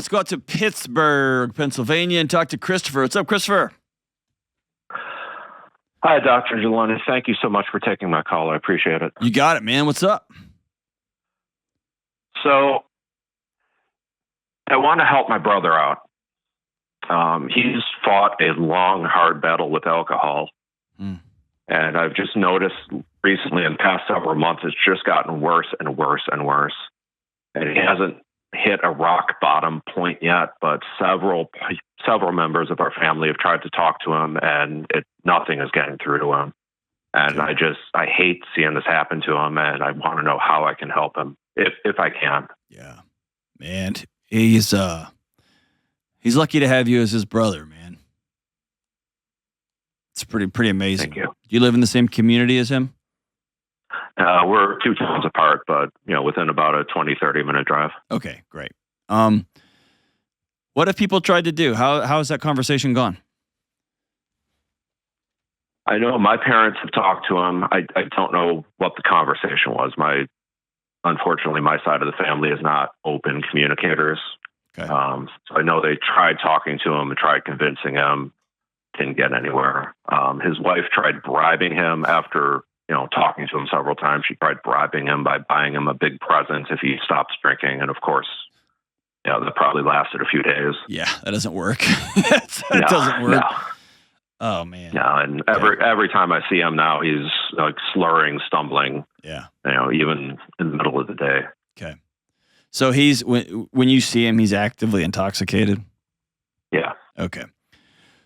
Let's go out to Pittsburgh, Pennsylvania, and talk to Christopher. What's up, Christopher? Hi, Dr. Delony. Thank you so much for taking my call. I appreciate it. You got it, man. What's up? So, I want to help my brother out. He's fought a long, hard battle with alcohol. And I've just noticed recently in the past several months, it's just gotten worse and worse and worse. And he hasn't hit a rock bottom point yet, but several members of our family have tried to talk to him, and nothing is getting through to him. And I hate seeing this happen to him, and I want to know how I can help him if I can. Yeah, man, he's lucky to have you as his brother, man. It's pretty amazing. Thank you. Do you live in the same community as him? We're 2 towns apart, but within about a 20, 30-minute drive. Okay, great. What have people tried to do? How has that conversation gone? I know my parents have talked to him. I don't know what the conversation was. Unfortunately, my side of the family is not open communicators. Okay. So I know they tried talking to him and tried convincing him, didn't get anywhere. His wife tried bribing him after talking to him several times. She tried bribing him by buying him a big present if he stops drinking. And of course, that probably lasted a few days. Yeah, that doesn't work. That doesn't work. No. Oh, man. Yeah, and every time I see him now, he's like slurring, stumbling. Yeah. Even in the middle of the day. Okay. So when you see him, he's actively intoxicated? Yeah. Okay.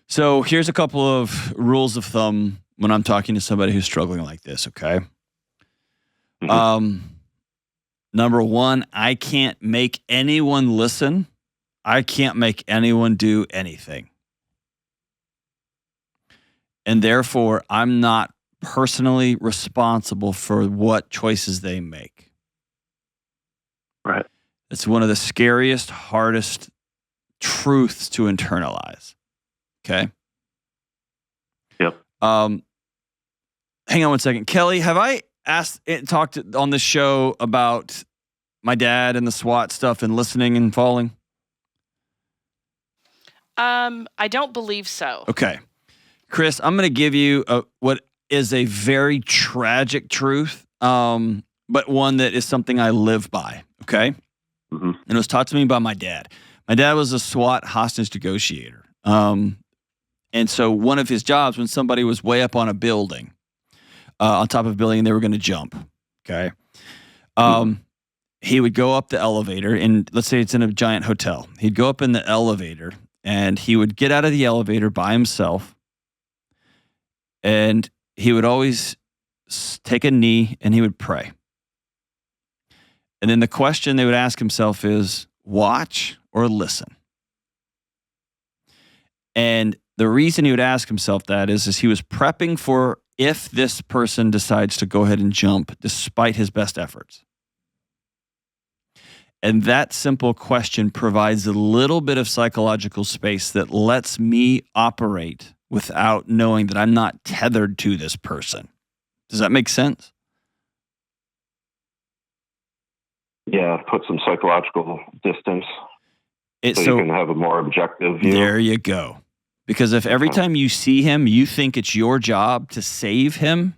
So here's a couple of rules of thumb when I'm talking to somebody who's struggling like this, okay? Number one, I can't make anyone listen. I can't make anyone do anything. And therefore, I'm not personally responsible for what choices they make. Right. It's one of the scariest, hardest truths to internalize. Okay? Yep. Hang on one second. Kelly, have I talked on this show about my dad and the SWAT stuff and listening and falling? I don't believe so. Okay. Chris, I'm going to give you what is a very tragic truth, but one that is something I live by, okay? Mm-hmm. And it was taught to me by my dad. My dad was a SWAT hostage negotiator. And so one of his jobs, when somebody was way up on a building, on top of a building, they were going to jump, okay? He would go up the elevator, and let's say it's in a giant hotel. He'd go up in the elevator, and he would get out of the elevator by himself, and he would always take a knee, and he would pray. And then the question they would ask himself is, watch or listen? And the reason he would ask himself that is he was prepping for if this person decides to go ahead and jump despite his best efforts. And that simple question provides a little bit of psychological space that lets me operate without knowing that I'm not tethered to this person. Does that make sense? Yeah, put some psychological distance so you can have a more objective view. There you go. Because if every time you see him, you think it's your job to save him,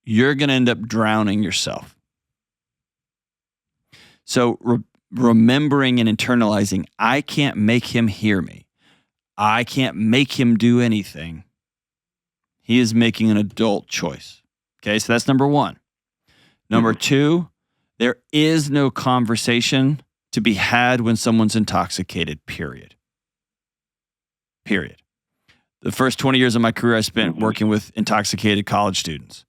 you're going to end up drowning yourself. So remembering and internalizing, I can't make him hear me. I can't make him do anything. He is making an adult choice. Okay, so that's number one. Number two, there is no conversation to be had when someone's intoxicated, period. Period. The first 20 years of my career I spent working with intoxicated college students.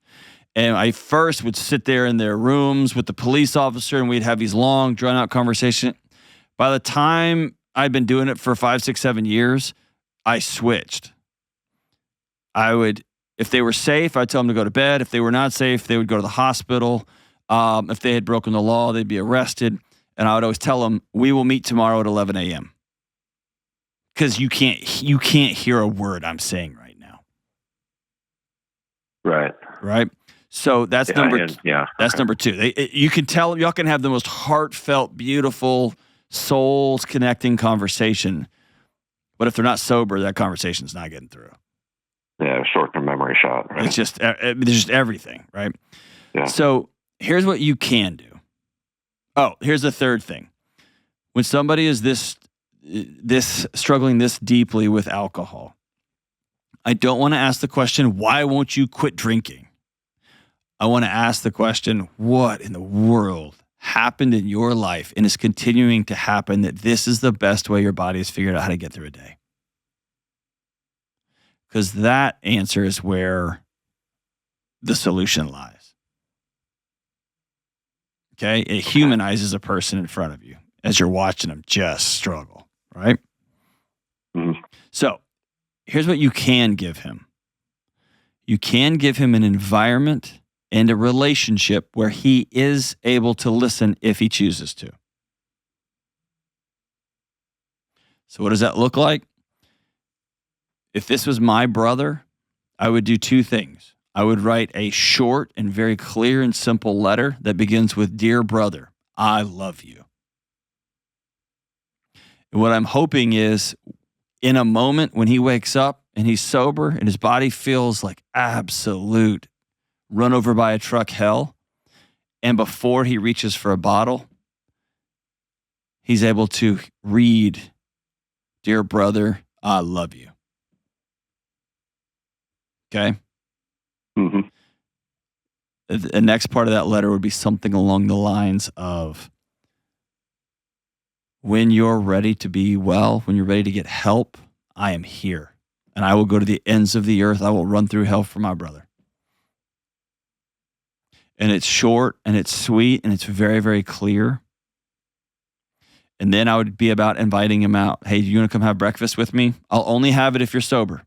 And I first would sit there in their rooms with the police officer, and we'd have these long, drawn-out conversations. By the time I'd been doing it for 5, 6, 7 years, I switched. I would, if they were safe, I'd tell them to go to bed. If they were not safe, they would go to the hospital. If they had broken the law, they'd be arrested. And I would always tell them, we will meet tomorrow at 11 a.m. Because you can't hear a word I'm saying right now. Right. So that's number two. Yeah. That's number two. You can tell y'all can have the most heartfelt, beautiful, souls connecting conversation. But if they're not sober, that conversation's not getting through. Yeah, short-term memory shot. Right? It's just everything, right? Yeah. So here's what you can do. Oh, here's the third thing. When somebody is this struggling this deeply with alcohol, I don't want to ask the question, why won't you quit drinking? I want to ask the question, what in the world happened in your life and is continuing to happen that this is the best way your body has figured out how to get through a day? Because that answer is where the solution lies. Okay? It humanizes a person in front of you as you're watching them just struggle, right? Mm-hmm. So here's what you can give him. You can give him an environment and a relationship where he is able to listen if he chooses to. So what does that look like? If this was my brother, I would do two things. I would write a short and very clear and simple letter that begins with, "Dear brother, I love you." And what I'm hoping is, in a moment when he wakes up and he's sober and his body feels like absolute run over by a truck hell, and before he reaches for a bottle, he's able to read, "Dear brother, I love you." Okay? Mm-hmm. The next part of that letter would be something along the lines of, when you're ready to be well, when you're ready to get help, I am here. And I will go to the ends of the earth. I will run through hell for my brother. And it's short and it's sweet and it's very, very clear. And then I would be about inviting him out. Hey, do you want to come have breakfast with me? I'll only have it if you're sober.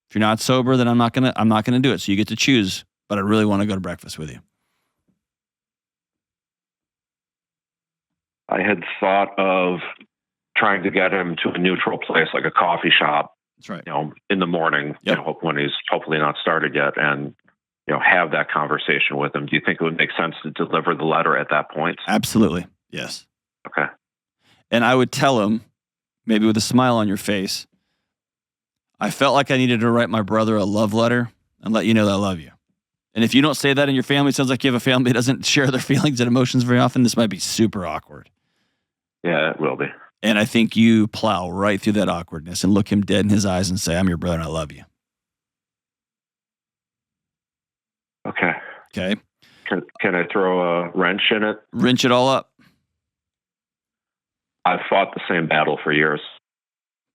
If you're not sober, then I'm not gonna do it. So you get to choose. But I really want to go to breakfast with you. I had thought of trying to get him to a neutral place, like a coffee shop. That's right. In the morning, Yep. when he's hopefully not started yet, and have that conversation with him. Do you think it would make sense to deliver the letter at that point? Absolutely. Yes. Okay. And I would tell him, maybe with a smile on your face, I felt like I needed to write my brother a love letter and let you know that I love you. And if you don't say that in your family, it sounds like you have a family that doesn't share their feelings and emotions very often. This might be super awkward. Yeah, it will be. And I think you plow right through that awkwardness and look him dead in his eyes and say, "I'm your brother and I love you." Okay. Okay. Can I throw a wrench in it? Wrench it all up. I've fought the same battle for years.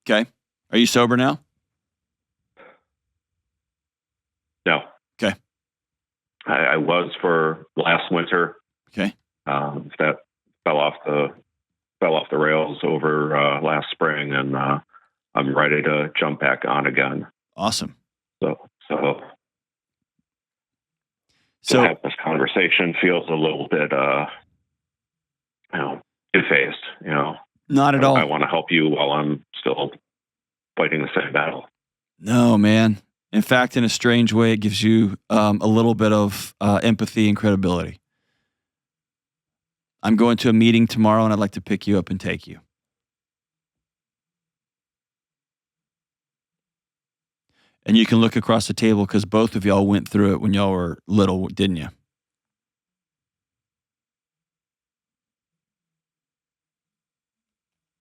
Okay. Are you sober now? No. Okay. I was for last winter. Okay. That fell off the rails over last spring, and I'm ready to jump back on again. Awesome. So to have this conversation feels a little bit, two-faced. Not at all. I want to help you while I'm still fighting the same battle. No, man. In fact, in a strange way, it gives you a little bit of empathy and credibility. I'm going to a meeting tomorrow, and I'd like to pick you up and take you. And you can look across the table because both of y'all went through it when y'all were little, didn't you?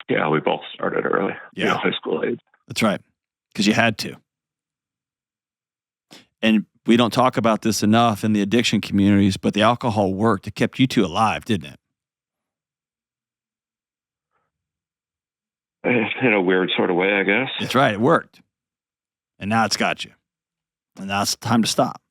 Yeah, we both started early. Yeah. High school age. That's right. Because you had to. And we don't talk about this enough in the addiction communities, but the alcohol worked. It kept you two alive, didn't it? In a weird sort of way, I guess. That's right. It worked. And now it's got you. And now it's time to stop.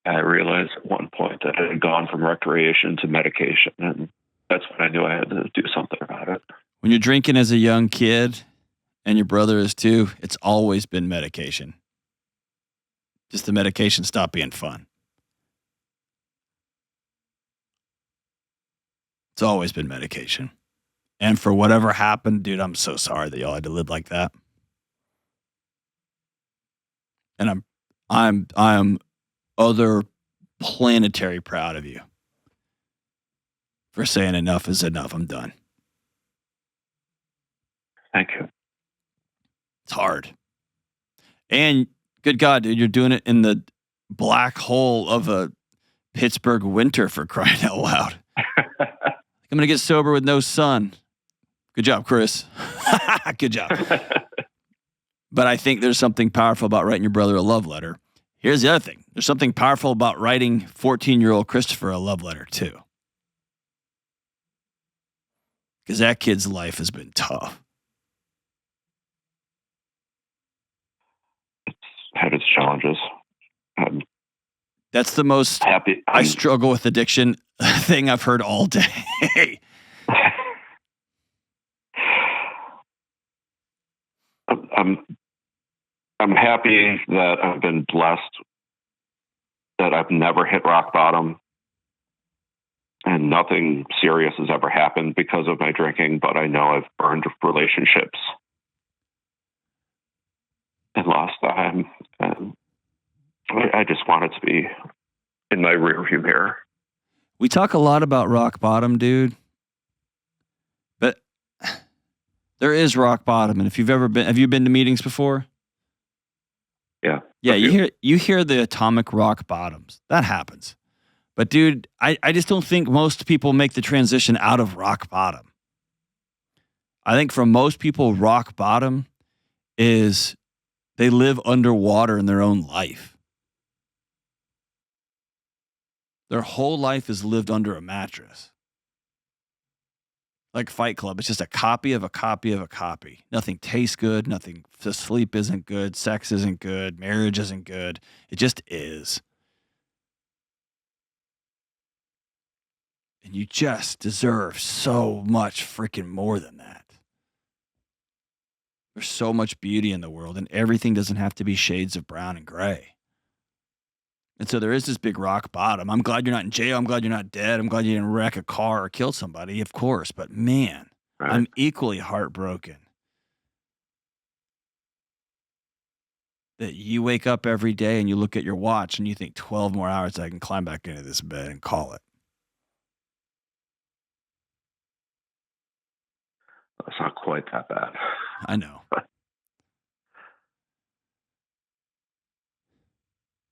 I realized at one point that I had gone from recreation to medication, and that's when I knew I had to do something about it. When you're drinking as a young kid, and your brother is too, it's always been medication. Just the medication stopped being fun. It's always been medication. And for whatever happened, dude, I'm so sorry that y'all had to live like that. And I'm other planetary proud of you. for saying enough is enough. I'm done. Thank you. It's hard. And good God, dude, you're doing it in the black hole of a Pittsburgh winter, for crying out loud. I'm going to get sober with no sun. Good job, Chris. Good job. But I think there's something powerful about writing your brother a love letter. Here's the other thing. There's something powerful about writing 14-year-old Christopher a love letter, too. Because that kid's life has been tough. It's had its challenges. That's the most happy. I struggle with addiction thing I've heard all day. I'm happy that I've been blessed that I've never hit rock bottom and nothing serious has ever happened because of my drinking, but I know I've burned relationships and lost time. And I just want it to be in my rearview mirror. We talk a lot about rock bottom, dude. But there is rock bottom. And if you've ever been, have you been to meetings before? Yeah. Yeah, you hear the atomic rock bottoms. That happens. But dude, I just don't think most people make the transition out of rock bottom. I think for most people, rock bottom is they live underwater in their own life. Their whole life is lived under a mattress. Like Fight Club, it's just a copy of a copy of a copy. Nothing tastes good. Nothing, sleep isn't good. Sex isn't good. Marriage isn't good. It just is. And you just deserve so much freaking more than that. There's so much beauty in the world, and everything doesn't have to be shades of brown and gray. And so there is this big rock bottom. I'm glad you're not in jail. I'm glad you're not dead. I'm glad you didn't wreck a car or kill somebody, of course. But man, right. I'm equally heartbroken that you wake up every day and you look at your watch and you think 12 more hours I can climb back into this bed and call it. It's not quite that bad. I know.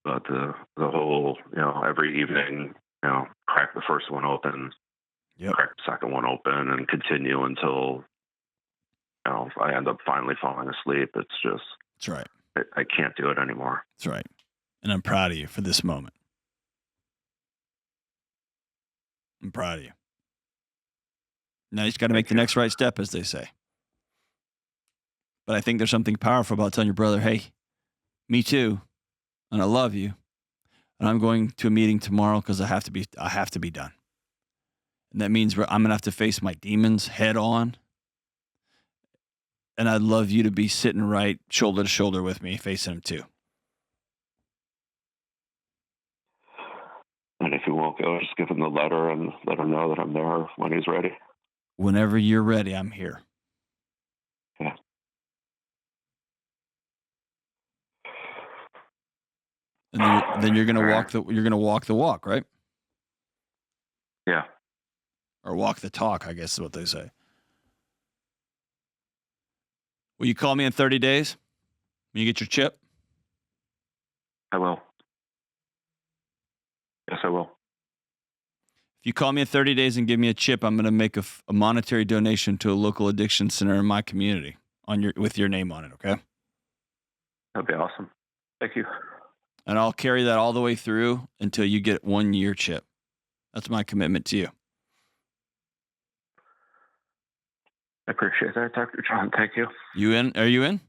But the whole, every evening, crack the first one open, crack the second one open, and continue until, I end up finally falling asleep. It's just, that's right. I can't do it anymore. That's right. And I'm proud of you for this moment. I'm proud of you. Now you just got to make the next right step, as they say. But I think there's something powerful about telling your brother, hey, me too. And I love you, and I'm going to a meeting tomorrow because I have to be done. And that means I'm going to have to face my demons head on. And I'd love you to be sitting right shoulder to shoulder with me, facing them too. And if he won't go, just give him the letter and let him know that I'm there when he's ready. Whenever you're ready, I'm here. Yeah. And then you're gonna walk the walk, right? Yeah. Or walk the talk, I guess is what they say. Will you call me in 30 days when you get your chip? I will. Yes, I will. If you call me in 30 days and give me a chip, I'm going to make a monetary donation to a local addiction center in my community with your name on it, okay? That'd be awesome. Thank you. And I'll carry that all the way through until you get 1 year chip. That's my commitment to you. I appreciate that, Dr. John. Thank you. You in? Are you in?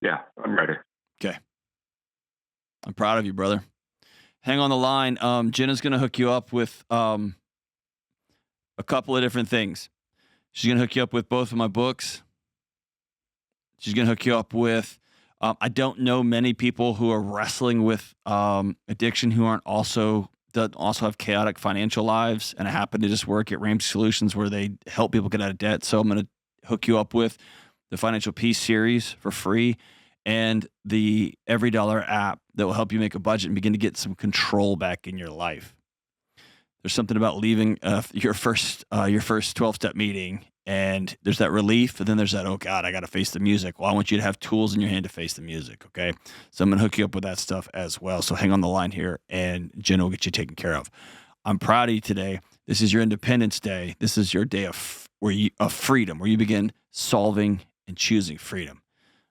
Yeah, I'm ready. Okay. I'm proud of you, brother. Hang on the line. Jenna's going to hook you up with a couple of different things. She's going to hook you up with both of my books. She's going to hook you up with I don't know many people who are wrestling with addiction who also have chaotic financial lives, and I happen to just work at Ramsey Solutions where they help people get out of debt. So I'm going to hook you up with the Financial Peace series for free and the Every Dollar app that will help you make a budget and begin to get some control back in your life. There's something about leaving your first 12-step meeting, and there's that relief, and then there's that, oh God, I got to face the music. Well, I want you to have tools in your hand to face the music, okay? So I'm going to hook you up with that stuff as well. So hang on the line here, and Jen will get you taken care of. I'm proud of you today. This is your Independence Day. This is your day of freedom, where you begin solving and choosing freedom.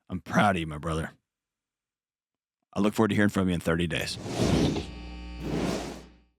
I'm proud of you, my brother. I look forward to hearing from you in 30 days.